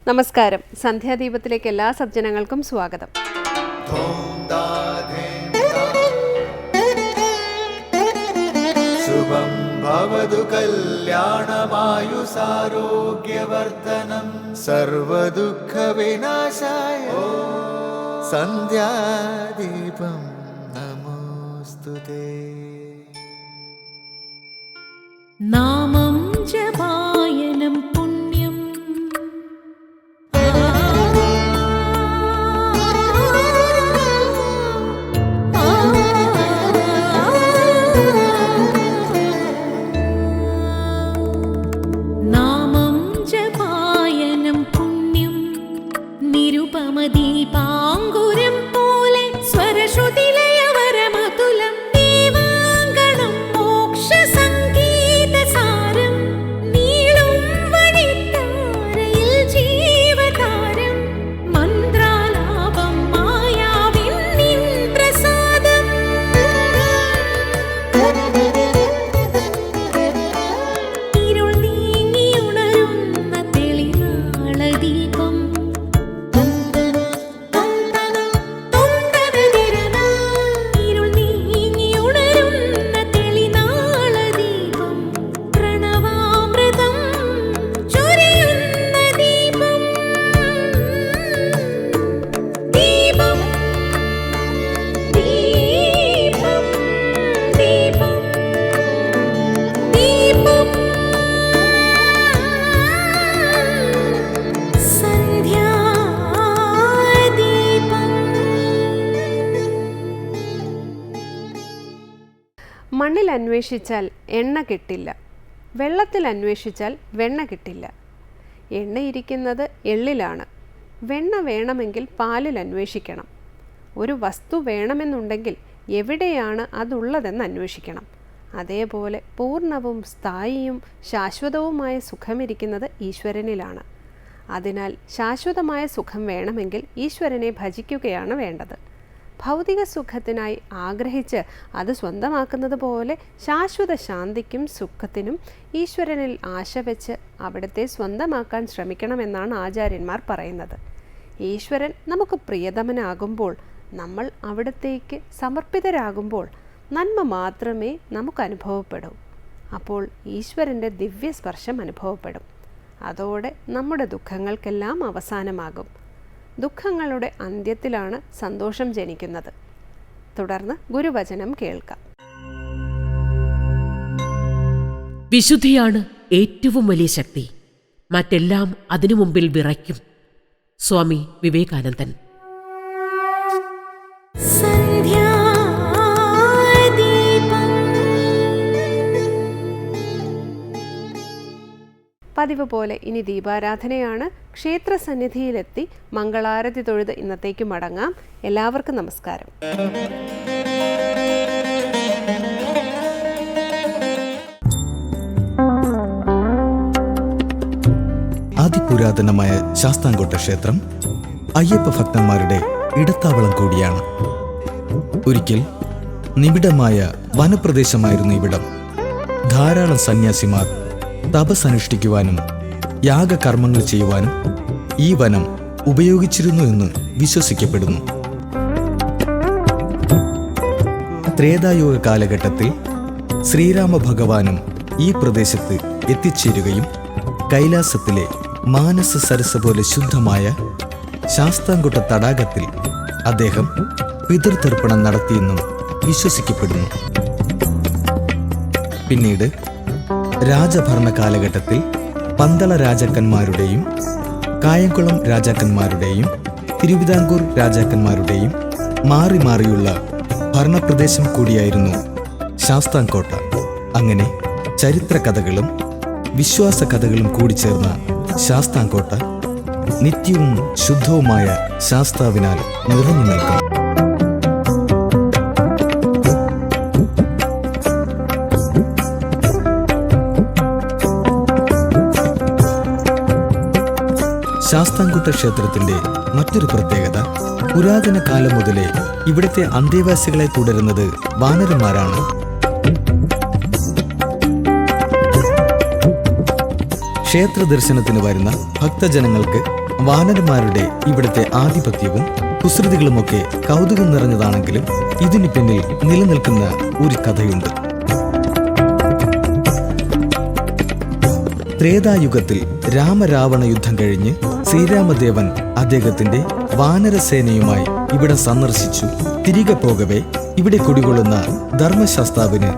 നമസ്കാരം. സന്ധ്യാദീപത്തിലേക്ക് എല്ലാ സജ്ജനങ്ങൾക്കും സ്വാഗതം. ശുഭം ഭവതു കല്യാണമായുസാരോഗ്യവർദ്ധനം സർവദുഃഖ വിനാശായ സന്ധ്യാദീപം നമോസ്തുതേ. നാമം ജപായനം പുണ്യം നാമം ജപായനം പുണ്യം നിരുപമദീപാങ്കുരം പോലെ സ്വരശ്രുതിലയവരമതുലം ദീവാങ്കണം മോക്ഷ സംഗീതസാരം നീളും വഴിത്താരയിൽ ജീവതാരം മന്ത്രാലാപം മായാവിൻ നിൻ പ്രസാദം ഇരുൾ നീങ്ങിയുണരുന്ന തെളിനാളദീപം ഇരുൾ നീങ്ങിയുണരുന്ന തെളിനാളദീപം പ്രണവാമൃതം ചൊരിയുന്ന ദീപം ദീപം ദീപം ദീപം ദീപം സന്ധ്യാദീപം. മണ്ണിൽ അന്വേഷിച്ചാൽ എണ്ണ കിട്ടില്ല, വെള്ളത്തിൽ അന്വേഷിച്ചാൽ വെണ്ണ കിട്ടില്ല. എണ്ണയിരിക്കുന്നത് എള്ളിലാണ്. വെണ്ണ വേണമെങ്കിൽ പാലിൽ അന്വേഷിക്കണം. ഒരു വസ്തു വേണമെന്നുണ്ടെങ്കിൽ എവിടെയാണ് അതുള്ളതെന്ന് അന്വേഷിക്കണം. അതേപോലെ പൂർണ്ണവും സ്ഥായിയും ശാശ്വതവുമായ സുഖമിരിക്കുന്നത് ഈശ്വരനിലാണ്. അതിനാൽ ശാശ്വതമായ സുഖം വേണമെങ്കിൽ ഈശ്വരനെ ഭജിക്കുകയാണ് വേണ്ടത്. ഭൗതിക സുഖത്തിനായി ആഗ്രഹിച്ച് അത് സ്വന്തമാക്കുന്നത് പോലെ ശാശ്വത ശാന്തിക്കും സുഖത്തിനും ഈശ്വരനിൽ ആശ വെച്ച് അവിടുത്തെ സ്വന്തമാക്കാൻ ശ്രമിക്കണമെന്നാണ് ആചാര്യന്മാർ പറയുന്നത്. ഈശ്വരൻ നമുക്ക് പ്രിയതമനാകുമ്പോൾ, നമ്മൾ അവിടത്തേക്ക് സമർപ്പിതരാകുമ്പോൾ നന്മ മാത്രമേ നമുക്ക് അനുഭവപ്പെടൂ. അപ്പോൾ ഈശ്വരൻ്റെ ദിവ്യസ്പർശം അനുഭവപ്പെടും. അതോടെ നമ്മുടെ ദുഃഖങ്ങൾക്കെല്ലാം അവസാനമാകും. ദുഃഖങ്ങളുടെ അന്ത്യത്തിലാണ് സന്തോഷം ജനിക്കുന്നത്. തുടർന്ന് ഗുരുവചനം കേൾക്കാം. വിശുദ്ധിയാണ് ഏറ്റവും വലിയ ശക്തി. മറ്റെല്ലാം അതിനു മുമ്പിൽ വിറയ്ക്കും. സ്വാമി വിവേകാനന്ദൻ. സന്ധ്യാദീപം. പതിവ് പോലെ ഇനി ദീപാരാധനയാണ്. ക്ഷേത്രസന്നിധിയിലെത്തി മംഗളാരതി തൊഴുത് ഇന്നത്തേക്ക് മടങ്ങാം. എല്ലാവർക്കും നമസ്കാരം. അതിപുരാതനമായ ശാസ്താംകോട്ട ക്ഷേത്രം അയ്യപ്പ ഭക്തന്മാരുടെ ഇടത്താവളം കൂടിയാണ്. ഒരിക്കൽ നിബിഡമായ വനപ്രദേശമായിരുന്നു ഇവിടം. ധാരാളം സന്യാസിമാർ തപസ്സനുഷ്ഠിക്കുവാനും യാഗകർമ്മങ്ങൾ ചെയ്യുവാനും ഈ വനം ഉപയോഗിച്ചിരുന്നു എന്ന് വിശ്വസിക്കപ്പെടുന്നു. ത്രേതായുഗ കാലഘട്ടത്തിൽ ശ്രീരാമ ഭഗവാനും ഈ പ്രദേശത്ത് എത്തിച്ചേരുകയും കൈലാസത്തിലെ മാനസ സരസ് പോലെ ശുദ്ധമായ ശാസ്താംകോട്ട തടാകത്തിൽ അദ്ദേഹം പിതൃതർപ്പണം നടത്തിയെന്നും വിശ്വസിക്കപ്പെടുന്നു. പിന്നീട് രാജഭരണ കാലഘട്ടത്തിൽ പന്തള രാജാക്കന്മാരുടെയും കായംകുളം രാജാക്കന്മാരുടെയും തിരുവിതാംകൂർ രാജാക്കന്മാരുടെയും മാറി മാറിയുള്ള ഭരണപ്രദേശം കൂടിയായിരുന്നു ശാസ്താംകോട്ട. അങ്ങനെ ചരിത്ര കഥകളും വിശ്വാസ കഥകളും കൂടിച്ചേർന്ന ശാസ്താംകോട്ട നിത്യവും ശുദ്ധവുമായ ശാസ്താവിനാൽ നിറഞ്ഞു നിൽക്കുന്നു. ശാസ്താംകോട്ട ക്ഷേത്രത്തിന്റെ മറ്റൊരു പ്രത്യേകത, പുരാതന കാലം മുതലേ ഇവിടുത്തെ അന്തേവാസികളെ തുടരുന്നത് വാനരന്മാരാണ്. ക്ഷേത്ര ദർശനത്തിന് വരുന്ന ഭക്തജനങ്ങൾക്ക് വാനരന്മാരുടെ ഇവിടുത്തെ ആധിപത്യവും കുസൃതികളുമൊക്കെ കൗതുകം നിറഞ്ഞതാണെങ്കിലും ഇതിനു പിന്നിൽ നിലനിൽക്കുന്ന ഒരു കഥയുണ്ട്. ത്രേതായുഗത്തിൽ രാമരാവണ യുദ്ധം കഴിഞ്ഞ് ശ്രീരാമദേവൻ അദ്ദേഹത്തിന്റെ വാനരസേനയുമായി ഇവിടെ സന്ദർശിച്ചു തിരികെ പോകവേ ഇവിടെ കുടികൊള്ളുന്ന ധർമ്മശാസ്താവിന്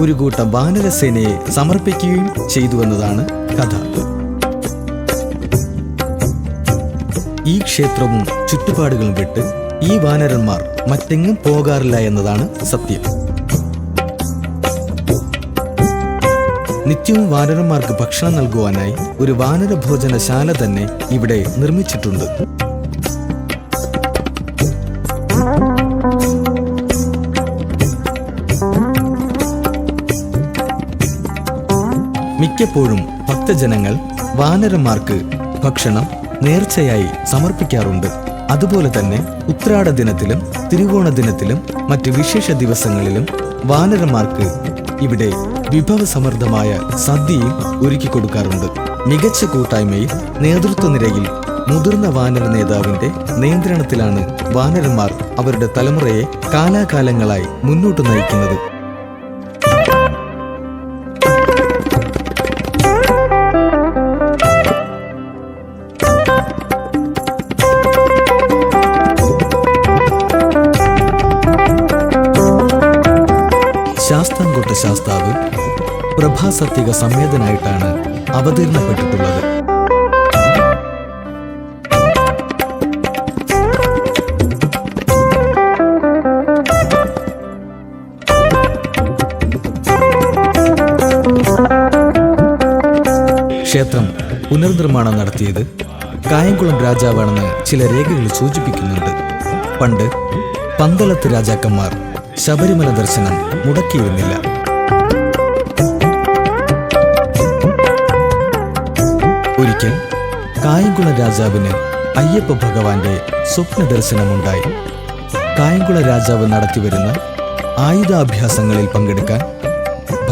ഒരു കൂട്ടം വാനരസേനയെ സമർപ്പിക്കുകയും ചെയ്തുവെന്നതാണ് കഥ. ഈ ക്ഷേത്രവും ചുറ്റുപാടുകളും വിട്ട് ഈ വാനരന്മാർ മറ്റെങ്ങും പോകാറില്ല എന്നതാണ് സത്യം. നിത്യവും വാനരന്മാർക്ക് ഭക്ഷണം നൽകുവാനായി ഒരു വാനര ഭോജനശാല തന്നെ ഇവിടെ നിർമ്മിച്ചിട്ടുണ്ട്. മിക്കപ്പോഴും ഭക്തജനങ്ങൾ വാനരന്മാർക്ക് ഭക്ഷണം നേർച്ചയായി സമർപ്പിക്കാറുണ്ട്. അതുപോലെ തന്നെ ഉത്രാട ദിനത്തിലും തിരുവോണ ദിനത്തിലും മറ്റ് വിശേഷ ദിവസങ്ങളിലും വാനരന്മാർക്ക് ഇവിടെ വിഭവസമൃദ്ധമായ സദ്യയും ഒരുക്കി കൊടുക്കാറുണ്ട്. മികച്ച കൂട്ടായ്മയിൽ നേതൃത്വനിരയിൽ മുതിർന്ന വാനര നേതാവിന്റെ നിയന്ത്രണത്തിലാണ് വാനരന്മാർ അവരുടെ തലമുറയെ കാലാകാലങ്ങളായി മുന്നോട്ട് നയിക്കുന്നത്. ശാസ്താംകോട്ട ശാസ്താവ് പ്രഭാസത്യക സമേതനായിട്ടാണ് അവതീർണപ്പെട്ടിട്ടുള്ളത്. ക്ഷേത്രം പുനർനിർമ്മാണം നടത്തിയത് കായംകുളം രാജാവാണെന്ന് ചില രേഖകൾ സൂചിപ്പിക്കുന്നുണ്ട്. പണ്ട് പന്തളത്ത് രാജാക്കന്മാർ ശബരിമല ദർശനം മുടക്കിയിരുന്നില്ല. ഒരിക്കൽ കായംകുളം രാജാവിന് അയ്യപ്പ ഭഗവാന്റെ സ്വപ്ന ദർശനമുണ്ടായി. കായംകുളം രാജാവ് നടത്തിവരുന്ന ആയുധാഭ്യാസങ്ങളിൽ പങ്കെടുക്കാൻ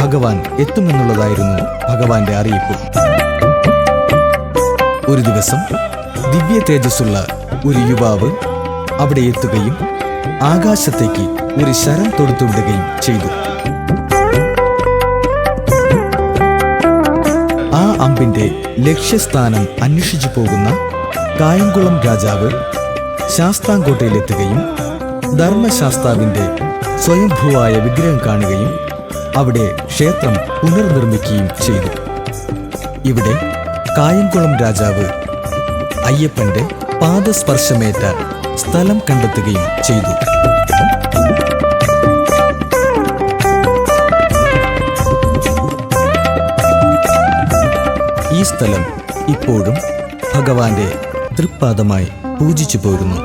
ഭഗവാൻ എത്തുമെന്നുള്ളതായിരുന്നു ഭഗവാന്റെ അറിയിപ്പ്. ഒരു ദിവസം ദിവ്യ തേജസ്സുള്ള ഒരു യുവാവ് അവിടെ എത്തുകയും ആകാശത്തേക്ക് ഒരു ശരം തൊടുത്തുവിടുകയും ചെയ്തു. ആ അമ്പിന്റെ ലക്ഷ്യസ്ഥാനം അന്വേഷിച്ചു പോകുന്ന കായംകുളം രാജാവ് ശാസ്താംകോട്ടയിലെത്തുകയും ധർമ്മശാസ്താവിന്റെ സ്വയംഭൂവായ വിഗ്രഹം കാണുകയും അവിടെ ക്ഷേത്രം പുനർനിർമ്മിക്കുകയും ചെയ്തു. ഇവിടെ കായംകുളം രാജാവ് അയ്യപ്പന്റെ പാദസ്പർശമേറ്റ സ്ഥലം കണ്ടെത്തുകയും ചെയ്തു. ഈ സ്ഥലം ഇപ്പോഴും ഭഗവാന്റെ തൃപ്പാദമായി പൂജിച്ചു പോരുന്നു.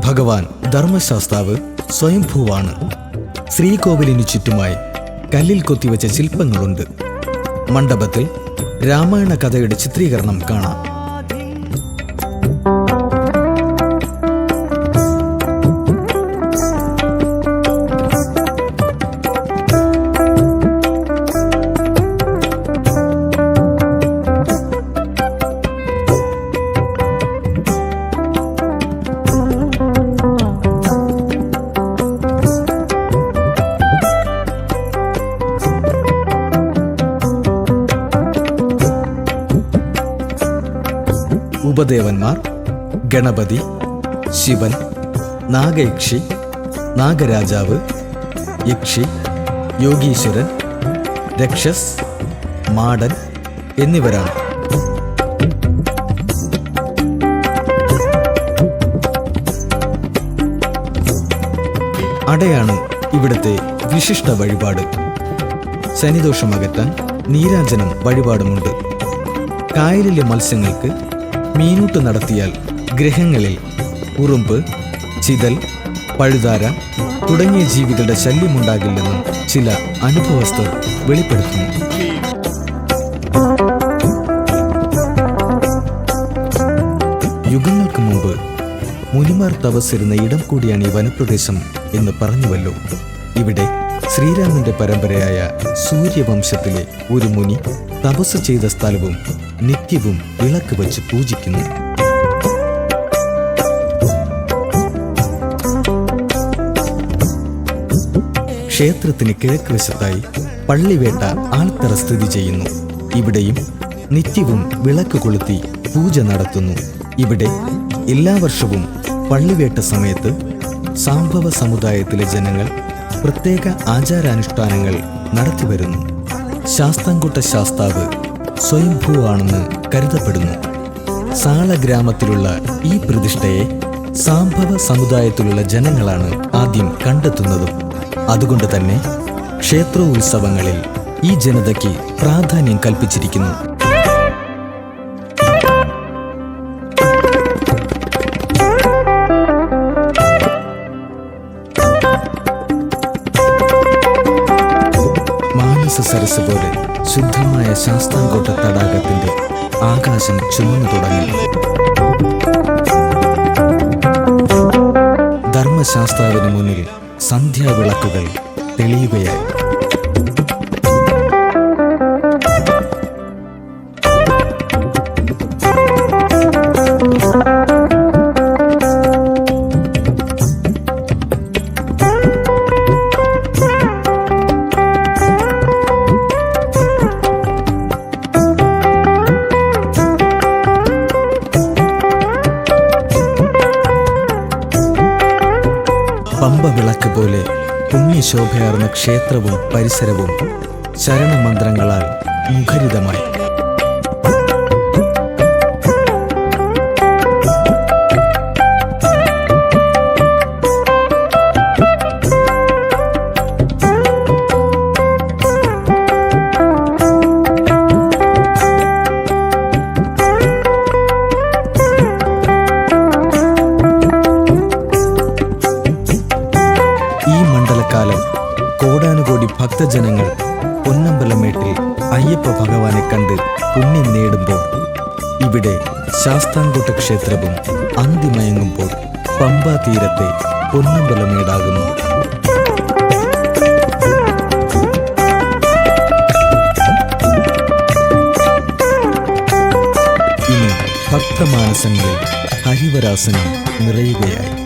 ഭഗവാൻ ധർമ്മശാസ്താവ് സ്വയംഭൂവാണ്. ശ്രീകോവിലിനു ചുറ്റുമായി കല്ലിൽ കൊത്തിവെച്ച ശില്പങ്ങളുണ്ട്. മണ്ഡപത്തിൽ രാമായണ കഥയുടെ ചിത്രീകരണം കാണാം. ഉപദേവന്മാർ ഗണപതി, ശിവൻ, നാഗയക്ഷി, നാഗരാജാവ്, യക്ഷി, യോഗീശ്വരൻ, രക്ഷസ്, മാടൻ എന്നിവരാണ്. അടയാണ് ഇവിടുത്തെ വിശിഷ്ട വഴിപാട്. ശനിദോഷമകറ്റാൻ നീരാഞ്ജനം വഴിപാടുമുണ്ട്. കായലിലെ മത്സ്യങ്ങൾക്ക് മീനൂട്ട് നടത്തിയാൽ ഗ്രഹങ്ങളിൽ ഉറുമ്പ്, ചിതൽ, പഴുതാര തുടങ്ങിയ ജീവികളുടെ ശല്യമുണ്ടാകില്ലെന്നും ചില അനുഭവസ്ഥർ വെളിപ്പെടുത്തുന്നു. യുഗങ്ങൾക്ക് മുമ്പ് മുനിമാർ തപസ്സിരുന്ന ഇടം കൂടിയാണ് ഈ വനപ്രദേശം എന്ന് പറഞ്ഞുവല്ലോ. ഇവിടെ ശ്രീരാമന്റെ പരമ്പരയായ സൂര്യവംശത്തിലെ ഒരു മുനി തപസ് ചെയ്ത സ്ഥലവും നിത്യവും വിളക്ക് വച്ച് പൂജിക്കുന്നു. ക്ഷേത്രത്തിന് കിഴക്ക് വശത്തായി പള്ളിവേട്ട ആൽത്തറ സ്ഥിതി ചെയ്യുന്നു. ഇവിടെയും നിത്യവും വിളക്ക് കൊളുത്തി പൂജ നടത്തുന്നു. ഇവിടെ എല്ലാ വർഷവും പള്ളിവേട്ട സമയത്ത് സാംഭവ സമുദായത്തിലെ ജനങ്ങൾ പ്രത്യേക ആചാരാനുഷ്ഠാനങ്ങൾ നടത്തിവരുന്നു. ശാസ്താംകോട്ട ശാസ്താവ് സ്വയംഭൂവാണെന്ന് കരുതപ്പെടുന്നു. സാള ഗ്രാമത്തിലുള്ള ഈ പ്രതിഷ്ഠയെ സാംഭവ സമുദായത്തിലുള്ള ജനങ്ങളാണ് ആദ്യം കണ്ടെത്തുന്നതും. അതുകൊണ്ട് തന്നെ ക്ഷേത്രോത്സവങ്ങളിൽ ഈ ജനതയ്ക്ക് പ്രാധാന്യം കൽപ്പിച്ചിരിക്കുന്നു. മാനസ സരസ് പോലെ ശുദ്ധമായ ശാസ്താംകോട്ട തടാകത്തിന്റെ ആകാശം ചുമന്നു തുടങ്ങി. ധർമ്മശാസ്താവിന് മുന്നിൽ സന്ധ്യാവിളക്കുകൾ തെളിയുകയായി. പമ്പ വിളക്ക് പോലെ പുണ്യശോഭയാർന്ന ക്ഷേത്രവും പരിസരവും ശരണമന്ത്രങ്ങളാൽ മുഖരിതമായി. കാലം കോടാനുകോടി ഭക്തജനങ്ങൾ പൊന്നമ്പലമേട്ടിൽ അയ്യപ്പ ഭഗവാനെ കണ്ട് പുണ്യം നേടുമ്പോൾ ഇവിടെ ശാസ്താംകോട്ട ക്ഷേത്രവും അന്തിമയങ്ങുമ്പോൾ പമ്പാ തീരത്തെ പൊന്നമ്പലമേടാകുന്നു. ഇനി ഭക്തമാനസങ്ങളിൽ ഹരിവരാസനം നിറയുകയായി.